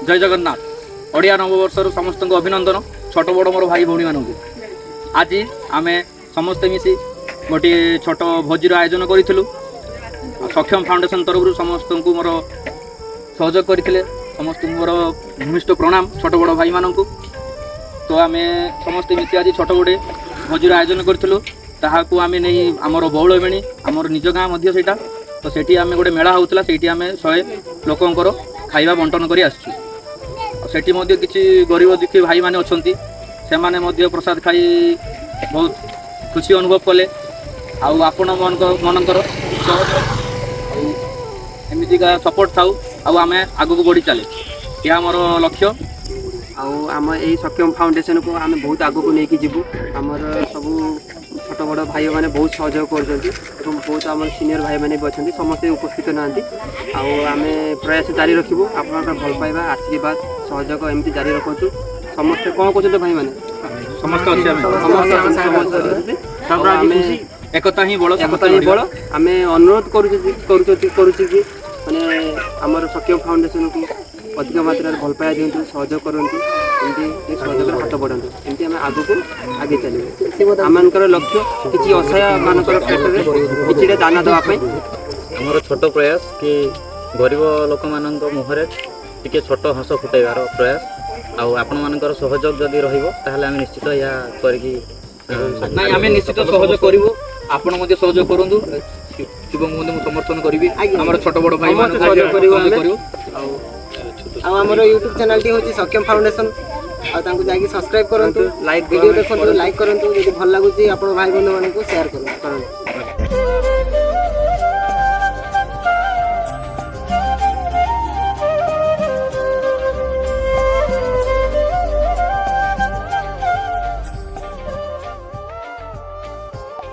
जय जगन्नाथ। ओडिया नववर्षर समस्त अभिनंदन। छोट बड़ मोर भाई भौणी मानक आज आम समस्ते मिसी गोटे छोट भोजीर आयोजन करूँ। सक्षम फाउंडेशन तरफ समस्त को मोर सहयोग करते समस्त मोर भूमिष्ठ प्रणाम छोट बड़ भाई मानक। तो आम समस्ते मिसी आज छोट गोटे भोजीर आयोजन करूँ। ताकू आम नहीं आमर बौलबेणी आमर निज गाँ सेटा तो सेठी आम गोटे मेला होता से आम 100 लोकंर खाଇବା बंटन कर सेठी किसी गरीब दुखी भाई मैंने अच्छा से मैंने प्रसाद खाई बहुत खुशी अनुभव कले। आपण मनकर एमतीका सपोर्ट थाउ आम आगू बढ़ी चले यह मोर लक्ष्य। आम यही सक्षम फाउंडेशन को आम बहुत आगू नहीं जीवु। आमर सब छोट बड़ भाई मैंने बहुत सहयोग कर बहुत आम सीनियर भाई मैंने भी अच्छा समस्ते उपस्थित ना आम प्रयास जारी रखू। आप भल पाइबा आशीर्वाद सहयोग एमती जारी रखु। समस्ते कौन कहते भाई मैंने एकता ही बड़ आम अनुरोध करुच्ची कि माने आमर सक्षम फाउंडेशन को अधिक मात्रा भल पाया दिंतु सहयोग करती सहयोग हाथ बढ़ातु एमती आम आगे चलू। आम लक्ष्य किसी असहाय मानक क्षेत्र में कि दाना देवाई आमर छोट प्रयास कि गरीब लोक मान मुहरे टिके छोट हस फुटाइबार प्रयास आपण मानकर सहयोग जदि रहिबो ताहले आम निश्चित या करकी नहीं आम निश्चित सहयोग करूँ। आपण मध्य सहयोग करूँ शिवम समर्थन करी आम छोट बड़ भाई मान आमर यूट्यूब चैनल टी होची सक्षम फाउंडेशन जाकि सब्सक्राइब करूँ लाइक वीडियो देखो लाइक करूँ। जब भल लगुच आप भाई बंधु मानक शेयर करूँ।